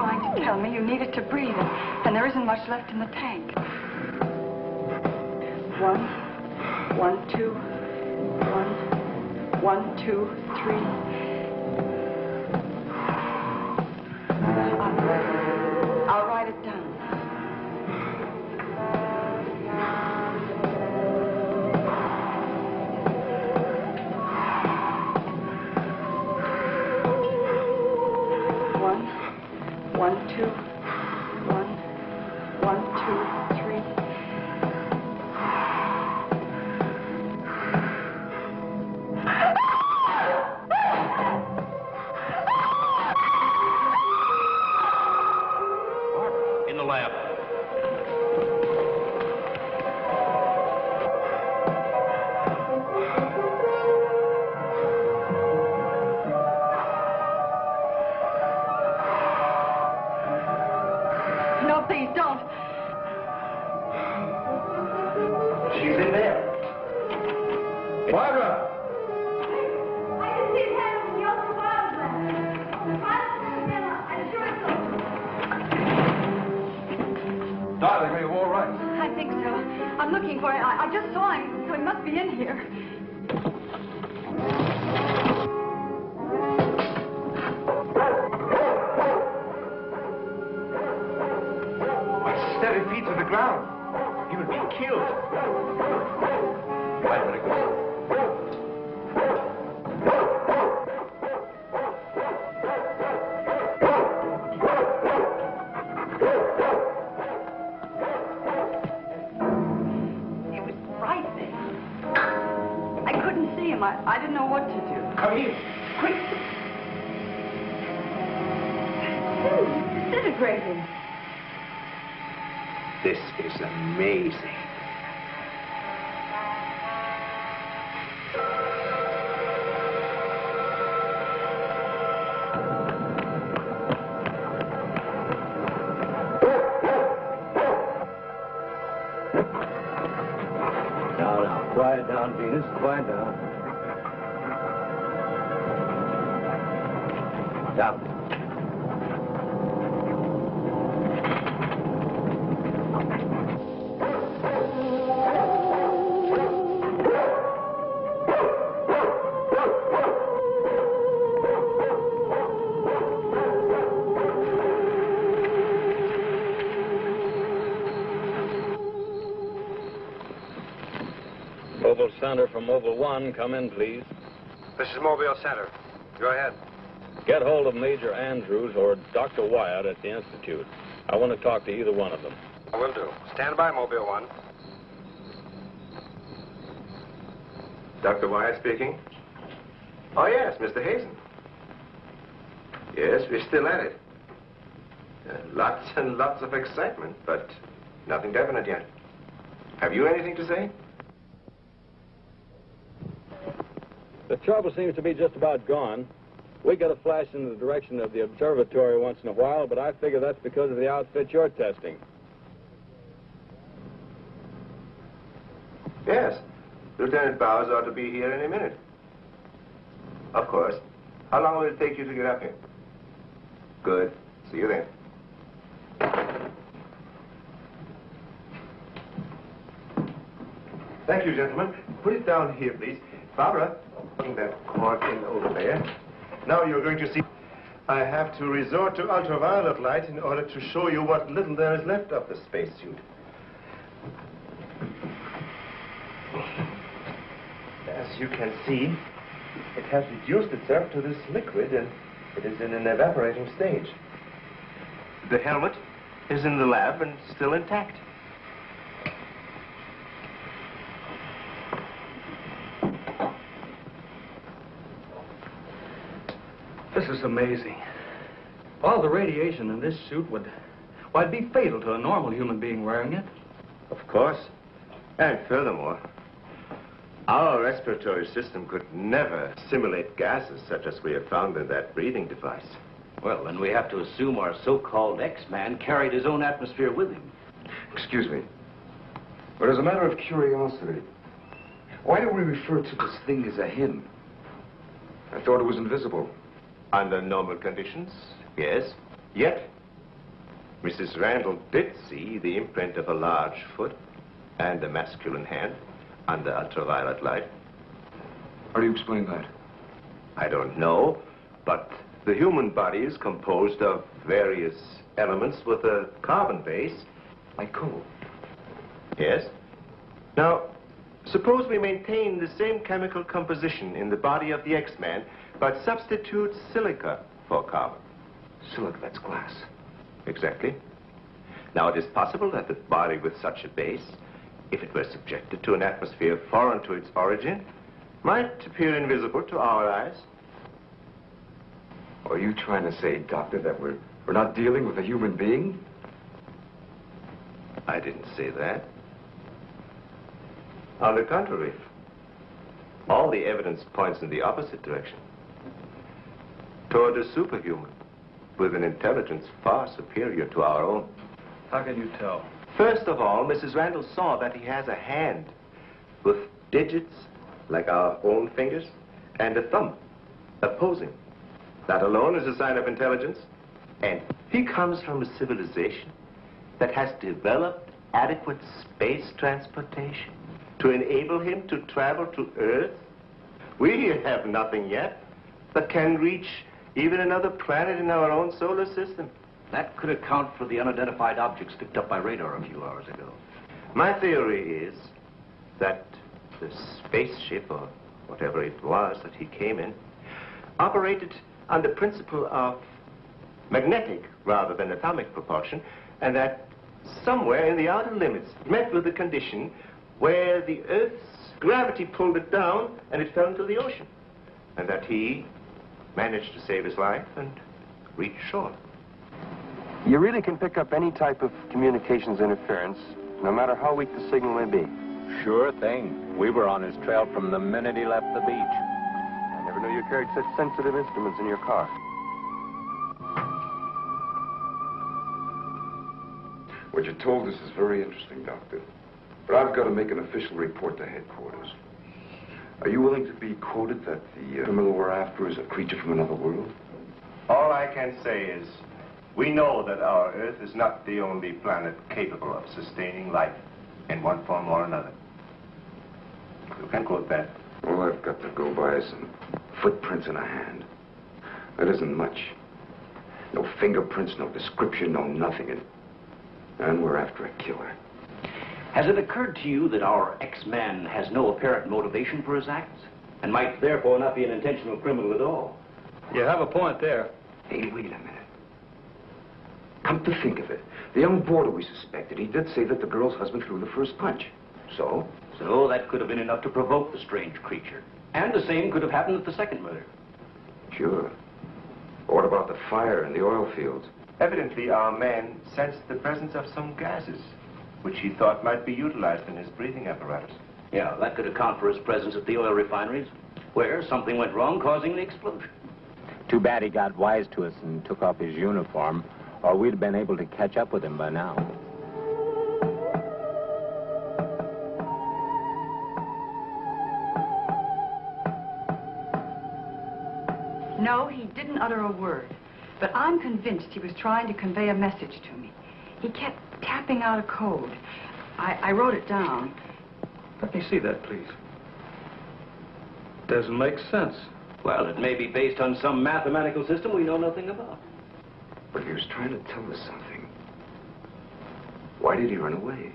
trying to tell me you needed to breathe, and there isn't much left in the tank. 1, 1, 2, 1, 1, 2, 3. I'll write it down. One, two, 1, 1, 2, 3. In the lab. No, please don't. She's in there. Barbara! I can see his hand from the other bottom left. I'm sure it's Darling, are you all right? I think so. I'm looking for him. I just saw him, so he must be in here. Steady feet to the ground. He would be killed. Right, very good. It was frightening. I couldn't see him. I didn't know what to do. Come here, quick. Disintegrating. This is amazing. Now, quiet down, Venus. Quiet down. Stop. Mobile Center from Mobile 1, come in, please. This is Mobile Center. Go ahead. Get hold of Major Andrews or Dr. Wyatt at the Institute. I want to talk to either one of them. I will do. Stand by, Mobile 1. Dr. Wyatt speaking. Oh, yes, Mr. Hazen. Yes, we're still at it. Lots and lots of excitement, but nothing definite yet. Have you anything to say? The trouble seems to be just about gone. We get a flash in the direction of the observatory once in a while, but I figure that's because of the outfit you're testing. Yes. Lieutenant Bowers ought to be here any minute. Of course. How long will it take you to get up here? Good. See you then. Thank you, gentlemen. Put it down here, please. Barbara, putting that cord in over there. Now you're going to see. I have to resort to ultraviolet light in order to show you what little there is left of the spacesuit. As you can see, it has reduced itself to this liquid, and it is in an evaporating stage. The helmet is in the lab and still intact. This is amazing. All the radiation in this suit would, well, it'd be fatal to a normal human being wearing it. Of course. And furthermore, our respiratory system could never assimilate gases such as we have found in that breathing device. Well, then we have to assume our so-called X-Man carried his own atmosphere with him. Excuse me, but as a matter of curiosity, why do we refer to this thing as a him? I thought it was invisible. Under normal conditions, yes. Yet, Mrs. Randall did see the imprint of a large foot and a masculine hand under ultraviolet light. How do you explain that? I don't know, but the human body is composed of various elements with a carbon base. Like coal? Yes. Now, suppose we maintain the same chemical composition in the body of the X-Man, but substitute silica for carbon. Silica, that's glass. Exactly. Now, it is possible that the body with such a base, if it were subjected to an atmosphere foreign to its origin, might appear invisible to our eyes. Are you trying to say, Doctor, that we're not dealing with a human being? I didn't say that. On the contrary, all the evidence points in the opposite direction. Toward a superhuman with an intelligence far superior to our own. How can you tell? First of all, Mrs. Randall saw that he has a hand with digits like our own fingers and a thumb opposing. That alone is a sign of intelligence. And he comes from a civilization that has developed adequate space transportation to enable him to travel to Earth. We have nothing yet, but can reach even another planet in our own solar system. That could account for the unidentified objects picked up by radar a few hours ago. My theory is that the spaceship, or whatever it was that he came in, operated on the principle of magnetic rather than atomic propulsion, and that somewhere in the outer limits met with a condition where the Earth's gravity pulled it down and it fell into the ocean, and that he managed to save his life and reach shore. You really can pick up any type of communications interference, no matter how weak the signal may be. Sure thing. We were on his trail from the minute he left the beach. I never knew you carried such sensitive instruments in your car. What you told us is very interesting, Doctor. But I've got to make an official report to headquarters. Are you willing to be quoted that the criminal we're after is a creature from another world? All I can say is, we know that our Earth is not the only planet capable of sustaining life in one form or another. You can quote that. All I've got to go by is some footprints in a hand. That isn't much. No fingerprints, no description, no nothing. And we're after a killer. Has it occurred to you that our X-Man has no apparent motivation for his acts, and might therefore not be an intentional criminal at all? You have a point there. Hey, wait a minute. Come to think of it, the young boarder we suspected, he did say that the girl's husband threw the first punch. So? So that could have been enough to provoke the strange creature. And the same could have happened at the second murder. Sure. What about the fire in the oil fields? Evidently, our man sensed the presence of some gases, which he thought might be utilized in his breathing apparatus. Yeah, that could account for his presence at the oil refineries, where something went wrong, causing the explosion. Too bad he got wise to us and took off his uniform, or we'd have been able to catch up with him by now. No, he didn't utter a word. But I'm convinced he was trying to convey a message to me. He kept tapping out a code. I wrote it down. Let me see that, please. Doesn't make sense. Well, it may be based on some mathematical system we know nothing about. But he was trying to tell us something. Why did he run away?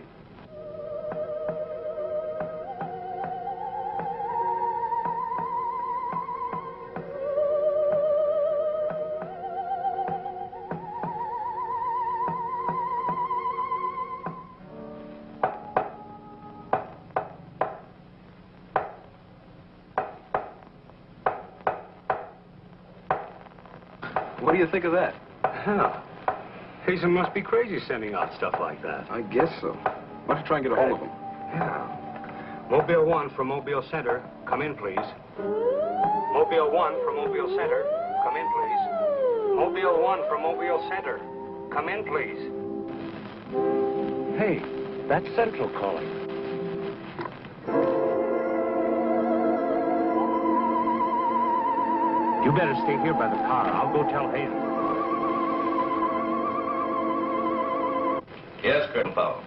What do you think of that? Huh. Hazen must be crazy sending out stuff like that. I guess so. Why don't you try and get a hold of him? Yeah. Mobile 1 from Mobile Center. Come in, please. Mobile 1 from Mobile Center. Come in, please. Mobile 1 from Mobile Center. Come in, please. Hey, that's Central calling. You better stay here by the car. I'll go tell Hazen. Yes, Colonel Powell.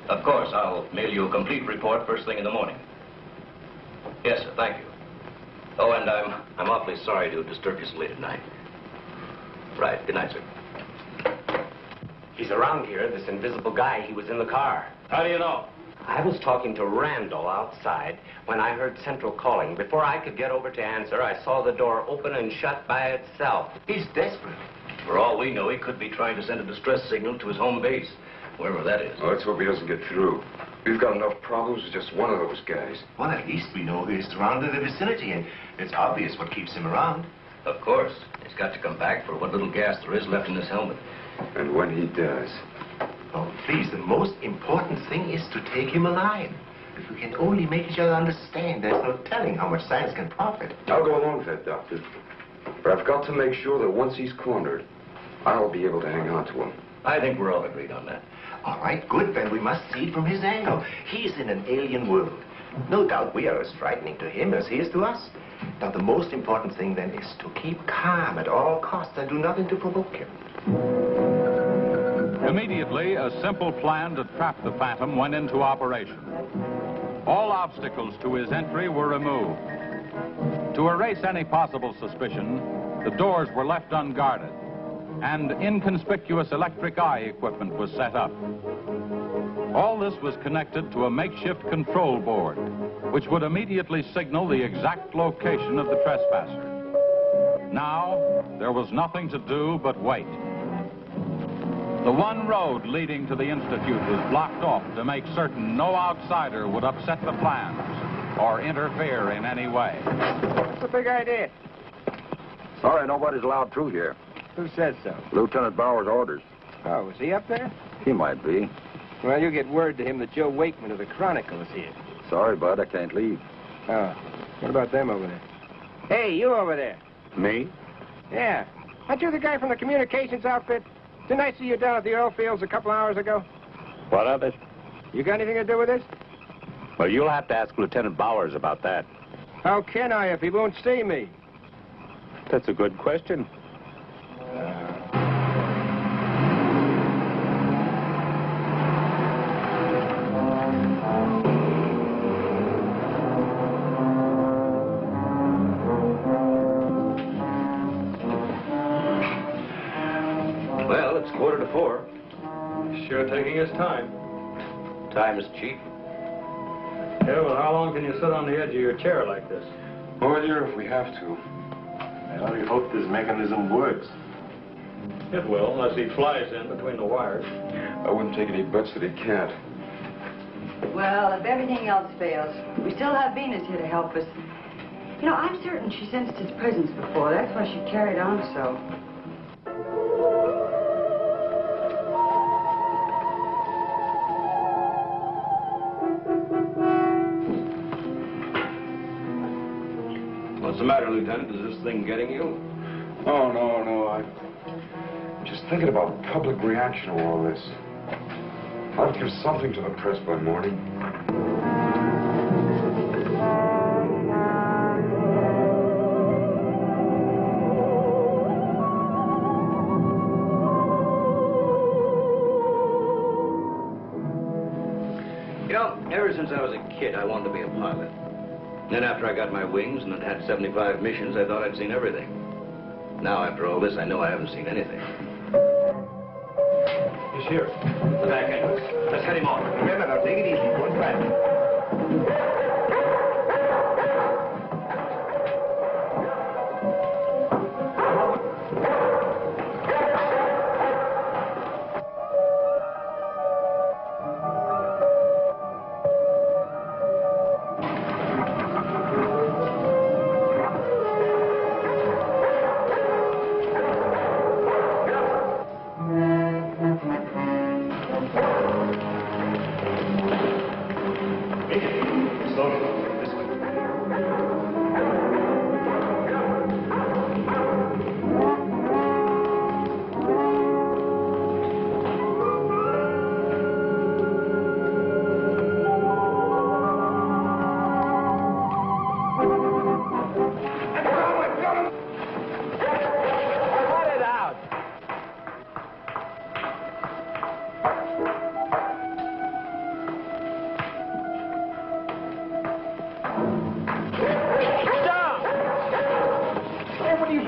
Of course, I'll mail you a complete report first thing in the morning. Yes, sir, thank you. Oh, and I'm awfully sorry to disturb you so late at night. Right, good night, sir. He's around here, this invisible guy. He was in the car. How do you know? I was talking to Randall outside when I heard Central calling. Before I could get over to answer, I saw the door open and shut by itself. He's desperate. For all we know, he could be trying to send a distress signal to his home base, wherever that is. Well, let's hope he doesn't get through. We've got enough problems with just one of those guys. Well, at least we know he's surrounded the vicinity, and it's obvious what keeps him around. Of course. He's got to come back for what little gas there is left in his helmet. And when he does... Oh, please, the most important thing is to take him alive. If we can only make each other understand, there's no telling how much science can profit. I'll go along with that, Doctor. But I've got to make sure that once he's cornered, I'll be able to hang on to him. I think we're all agreed on that. All right, good, then we must see it from his angle. He's in an alien world. No doubt we are as frightening to him as he is to us. Now, the most important thing, then, is to keep calm at all costs and do nothing to provoke him. Immediately, a simple plan to trap the Phantom went into operation. All obstacles to his entry were removed. To erase any possible suspicion, the doors were left unguarded, and inconspicuous electric eye equipment was set up. All this was connected to a makeshift control board, which would immediately signal the exact location of the trespasser. Now, there was nothing to do but wait. The one road leading to the Institute was blocked off to make certain no outsider would upset the plans or interfere in any way. What's the big idea? Sorry, nobody's allowed through here. Who says so? Lieutenant Bauer's orders. Oh, is he up there? He might be. Well, you get word to him that Joe Wakeman of the Chronicle is here. Sorry, bud, I can't leave. Oh, what about them over there? Hey, you over there. Me? Yeah. Aren't you the guy from the communications outfit? Didn't I see you down at the oil fields a couple hours ago? What of it? You got anything to do with this? Well, you'll have to ask Lieutenant Bowers about that. How can I if he won't see me? That's a good question. Well, it's 3:45. Sure taking his time. Time is cheap. Yeah, well, how long can you sit on the edge of your chair like this? All year if we have to. I only hope this mechanism works. It will, unless he flies in between the wires. I wouldn't take any bets that he can't. Well, if everything else fails, we still have Venus here to help us. You know, I'm certain she sensed his presence before. That's why she carried on so. What's the matter, Lieutenant? Is this thing getting you? Oh, no. I'm just thinking about public reaction to all this. I'll give something to the press by morning. You know, ever since I was a kid, I wanted to be a pilot. Then after I got my wings and had 75 missions, I thought I'd seen everything. Now, after all this, I know I haven't seen anything. He's here. The back entrance. Let's head him off. Remember, now, take it easy. Don't crash.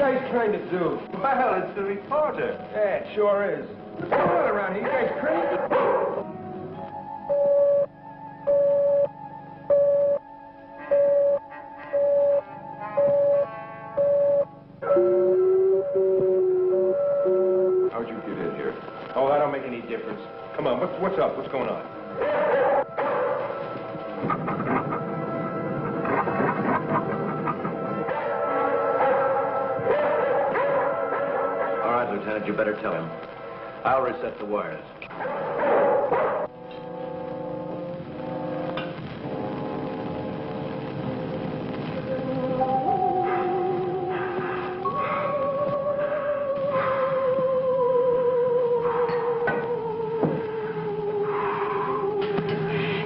guys trying to do? Well, it's the reporter. Yeah, it sure is. What's going on around here? You guys crazy? How'd you get in here? Oh, that don't make any difference. Come on, what's up? What's going on? All right, Lieutenant, you better tell him. I'll reset the wires.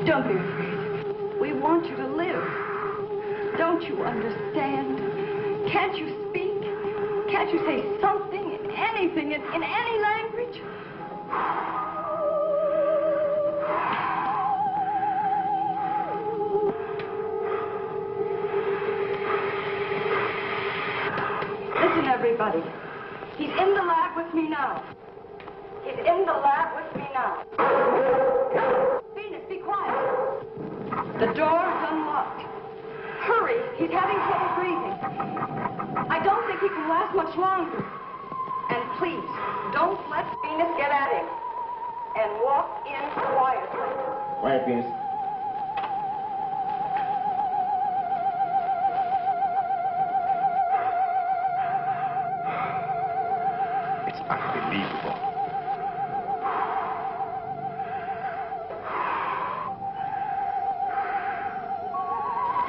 Don't be afraid. We want you to live. Don't you understand? Can't you speak? Can't you say something, anything, in any language? Listen, everybody. He's in the lab with me now. He's in the lab with me now. Venus, be quiet. The door is unlocked. Hurry, he's having trouble breathing. I don't think he can last much longer. And please, don't let Venus get at him. And walk in quietly. Quiet, Venus. It's unbelievable.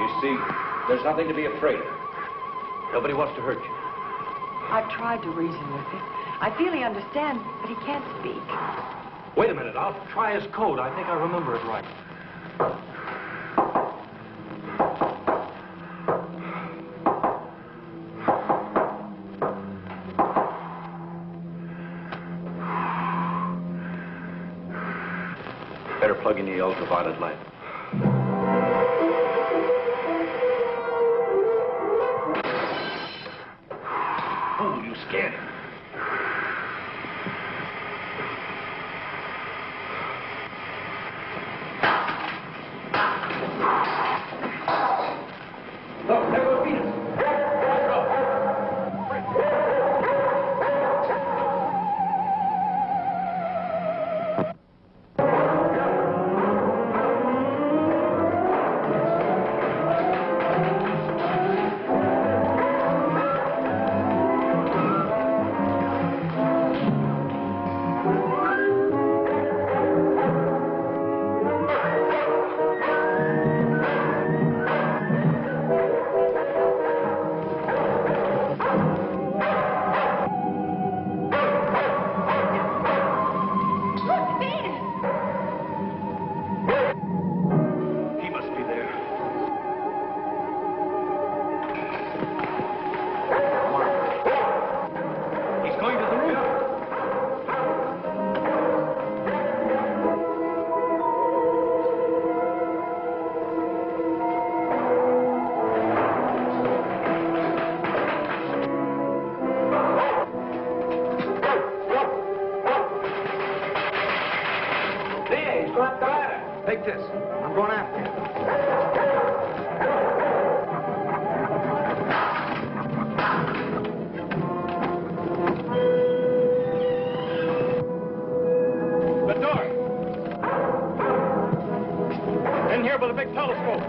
You see, there's nothing to be afraid of. Nobody wants to hurt you. I've tried to reason with him. I feel he understands, but he can't speak. Wait a minute, I'll try his code. I think I remember it right. Better plug in the ultraviolet light. Oh, you scared him. Look, there goes Venus. Take this. I'm going after you. The door. In here with a big telescope.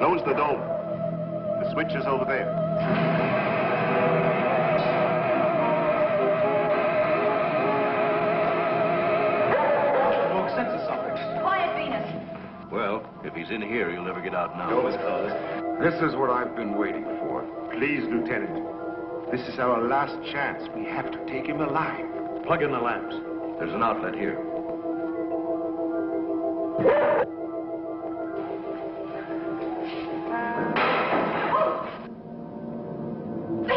Close the dome. The switch is over there. Sense of something. Quiet, Venus. Well, if he's in here, he'll never get out now. Door is closed. This is what I've been waiting for. Please, Lieutenant. This is our last chance. We have to take him alive. Plug in the lamps. There's an outlet here. He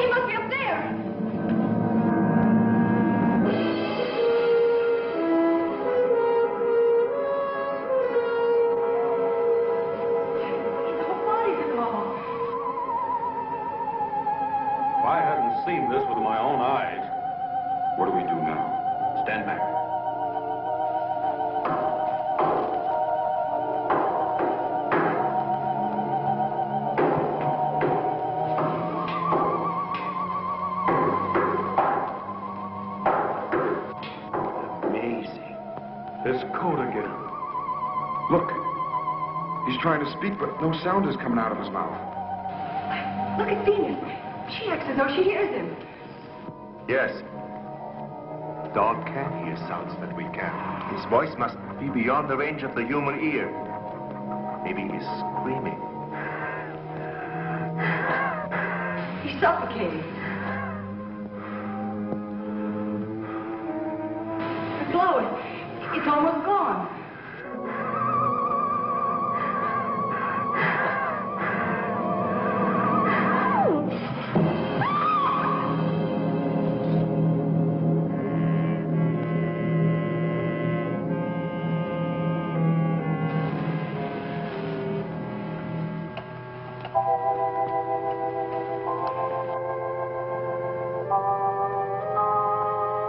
must be up there. If I hadn't seen this with my own eyes. What do we do now? Stand back. Amazing. This code again. Look. He's trying to speak, but no sound is coming out of his mouth. Look at Venus. She acts as though she hears him. Yes. Dog can hear sounds that we can. His voice must be beyond the range of the human ear. Maybe he's screaming. He's suffocating. The glow, it's almost gone.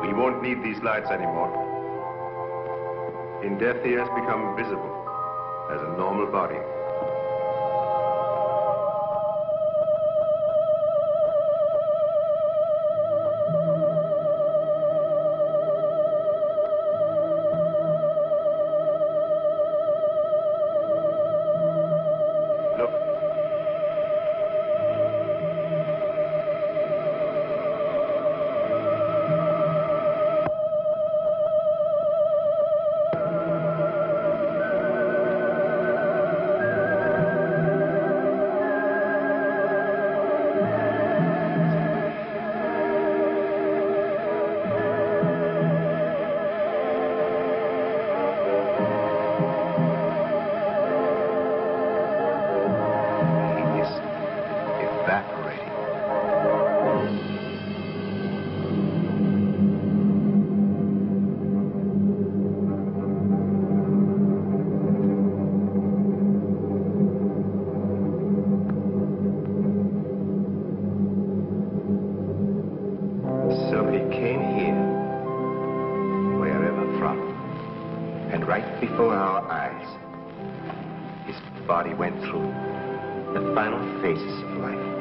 We won't need these lights anymore. In death, he has become visible as a normal body. So he came here, wherever from, and right before our eyes, his body went through the final phases of life.